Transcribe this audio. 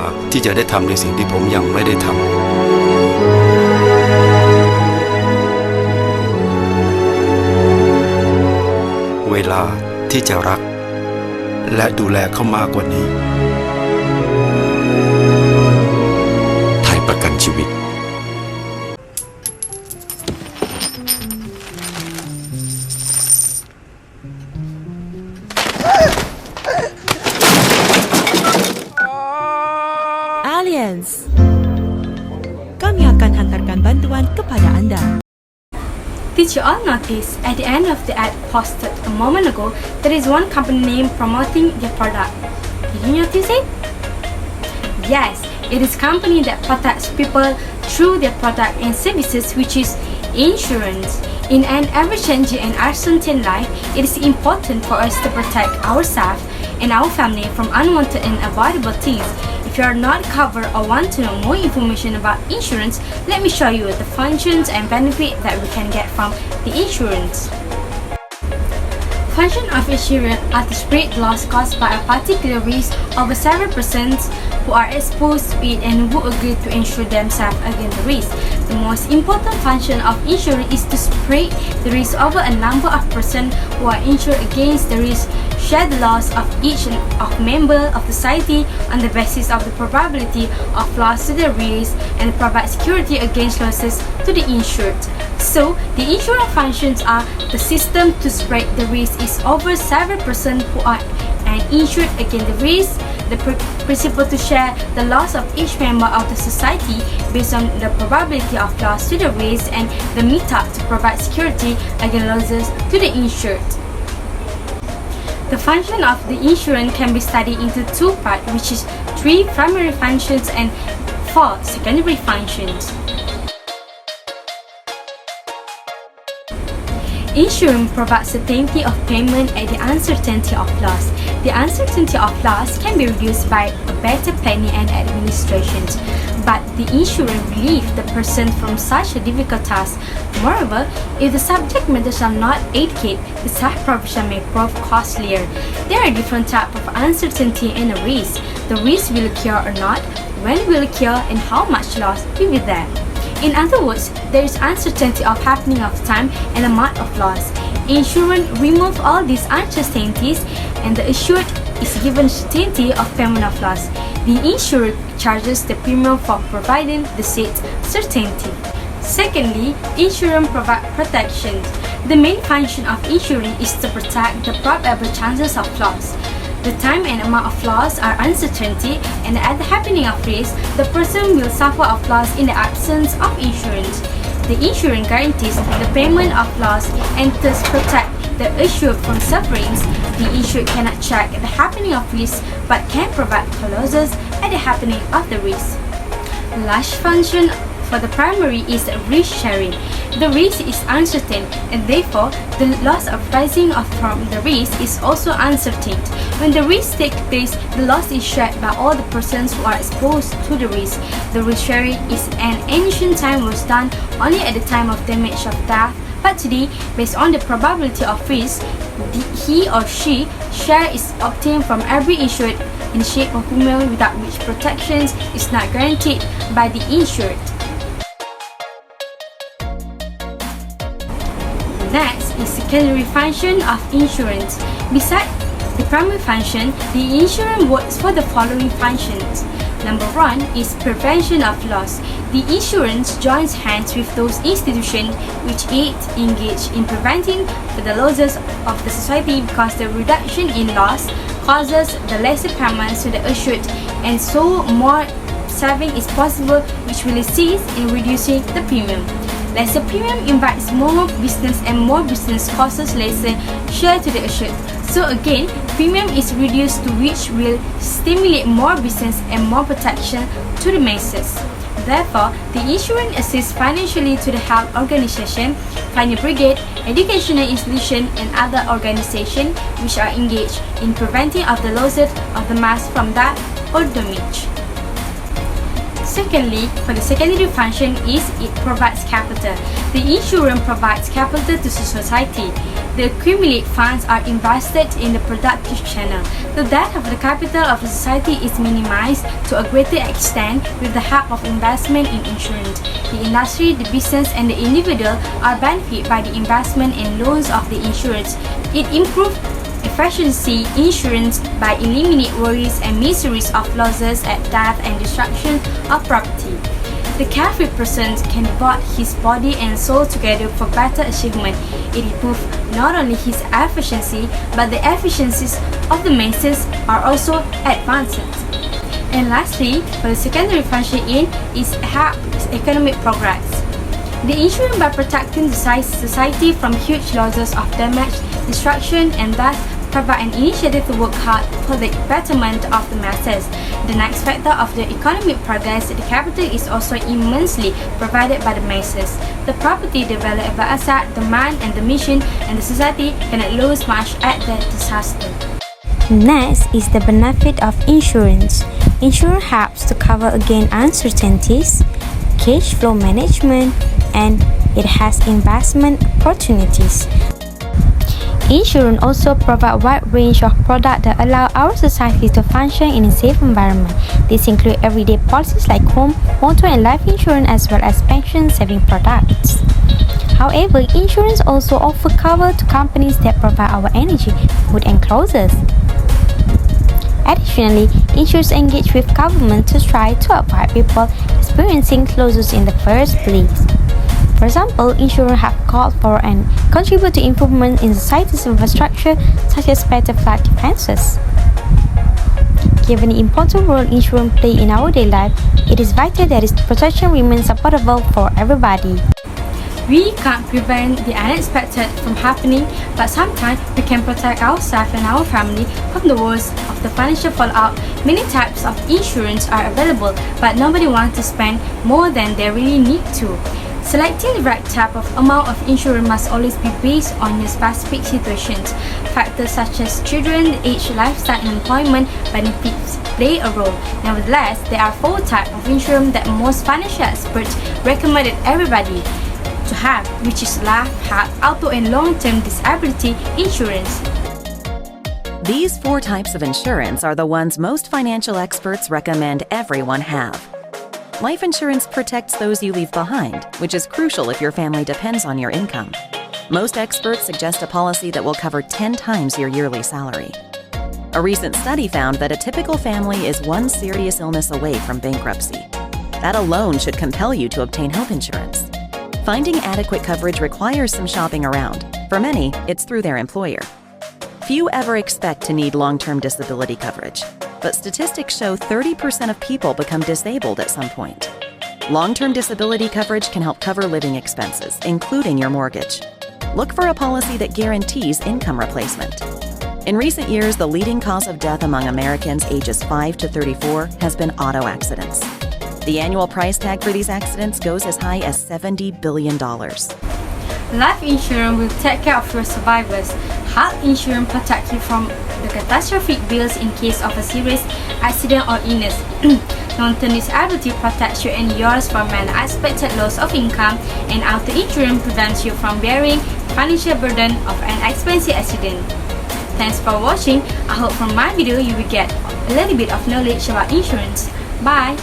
าที่จะได้ทำในสิ่งที่ผมยังไม่ได้ทำเวลาที่จะรักและดูแลเขามากกว่านี้ไทยประกันชีวิตAliens, kami akan hantarkan bantuan kepada anda. Did you all notice at the end of the ad posted a moment ago there is one company name promoting their product? Did you notice it? Yes, it is a company that protects people through their product and services, which is insurance. In an ever-changing and uncertain life, it is important for us to protect ourselves and our family from unwanted and avoidable things. If you are not covered or want to know more information about insurance, let me show you the functions and benefits that we can get from the insurance. Function of insurance are to spread loss caused by a particular risk over several persons who are exposed to it and who agree to insure themselves against the risk. The most important function of insurance is to spread the risk over a number of persons who are insured against the risk, share the loss of each of member of the society on the basis of the probability of loss to the risk, and provide security against losses to the insured. So, the insurance functions are: the system to spread the risk is over several persons who are insured against the risk, the principle to share the loss of each member of the society based on the probability of loss to the risk, and the method to provide security against losses to the insured. The function of the insurance can be studied into two parts, which is 3 primary functions and 4 secondary functions. Insurance provides certainty of payment and the uncertainty of loss. The uncertainty of loss can be reduced by a better planning and administration, but the insurance relieves the person from such a difficult task. Moreover, if the subject matter are not educated, the self-provision may prove costlier. There are different types of uncertainty and a risk. The risk will occur or not, when will occur, and how much loss will be there. In other words, there is uncertainty of happening of time and amount of loss. Insurance removes all these uncertainties, and the insured is given certainty of payment of loss. The insured charges the premium for providing the said certainty. Secondly, insurance provides protection. The main function of insurance is to protect the probable chances of loss. The time and amount of loss are uncertainty, and at the happening of risk, the person will suffer of loss in the absence of insurance. The insurance guarantees the payment of loss and thus protect the insured from sufferings. The insured cannot check the happening of risk, but can provide for losses at the happening of the risk. Last function for the primary is risk sharing. The risk is uncertain, and therefore the loss arising from the risk is also uncertain. When the risk takes place, the loss is shared by all the persons who are exposed to the risk. The risk sharing is an ancient time was done only at the time of damage of death, but today, based on the probability of risk, he or she share is obtained from every insured in the shape of premium, without which protection is not guaranteed by the insured. Next is secondary function of insurance. Besides the primary function, the insurance works for the following functions. Number 1 is prevention of loss. The insurance joins hands with those institutions which engage in preventing the losses of the society, because the reduction in loss causes the lesser payments to the insured, and so more saving is possible, which will assist in reducing the premium. Lesser premium invites more business, and more business causes lesser share to the insured. So again, premium is reduced, to which will stimulate more business and more protection to the masses. Therefore, the insurance assists financially to the health organization, fire brigade, educational institution, and other organizations which are engaged in preventing of the losses of the mass from death or damage. Secondly, for the secondary function is it provides capital. The insurance provides capital to society. The accumulated funds are invested in the productive channel. The debt of the capital of the society is minimized to a greater extent with the help of investment in insurance. The industry, the business, and the individual are benefited by the investment and loans of the insurance. It improves efficiency insurance by eliminating worries and miseries of losses at death and destruction of property. The carefree person can devote his body and soul together for better achievement. It improves not only his efficiency, but the efficiencies of the masses are also advanced. And lastly, for the secondary function is help economic progress. The insurance by protecting the society from huge losses of damage, destruction, and thus provide an initiative to work hard for the betterment of the masses. The next factor of the economic progress, the capital is also immensely provided by the masses. The property, the valuable asset, the man and the mission, and the society cannot lose much at the disaster. Next is the benefit of insurance. Insurance helps to cover against uncertainties, cash flow management, and it has investment opportunities. Insurance also provides a wide range of products that allow our society to function in a safe environment. These include everyday policies like home, motor, and life insurance, as well as pension saving products. However, insurance also offers cover to companies that provide our energy, food, and clothes. Additionally, insurers engage with government to try to avoid people experiencing losses in the first place. For example, insurers have called for and contribute to improvement in society's infrastructure, such as better flood defenses. Given the important role insurance plays in our daily life, it is vital that its protection remains affordable for everybody. We can't prevent the unexpected from happening, but sometimes we can protect ourselves and our family from the worst of the financial fallout. Many types of insurance are available, but nobody wants to spend more than they really need to. Selecting the right type of amount of insurance must always be based on your specific situations. Factors such as children, age, lifestyle, and employment benefits play a role. Nevertheless, there are 4 types of insurance that most financial experts recommended everybody to have, which is life, health, auto, and long-term disability insurance. These 4 types of insurance are the ones most financial experts recommend everyone have. Life insurance protects those you leave behind, which is crucial if your family depends on your income. Most experts suggest a policy that will cover 10 times your yearly salary. A recent study found that a typical family is 1 serious illness away from bankruptcy. That alone should compel you to obtain health insurance. Finding adequate coverage requires some shopping around. For many, it's through their employer. Few ever expect to need long-term disability coverage, but statistics show 30% of people become disabled at some point. Long-term disability coverage can help cover living expenses, including your mortgage. Look for a policy that guarantees income replacement. In recent years, the leading cause of death among Americans ages 5 to 34 has been auto accidents. The annual price tag for these accidents goes as high as $70 billion. Life insurance will take care of your survivors. Health insurance protects you from the catastrophic bills in case of a serious accident or illness. Long-term disability protects you and yours from an unexpected loss of income, and auto insurance prevents you from bearing financial burden of an expensive accident. Thanks for watching. I hope from my video you will get a little bit of knowledge about insurance. Bye!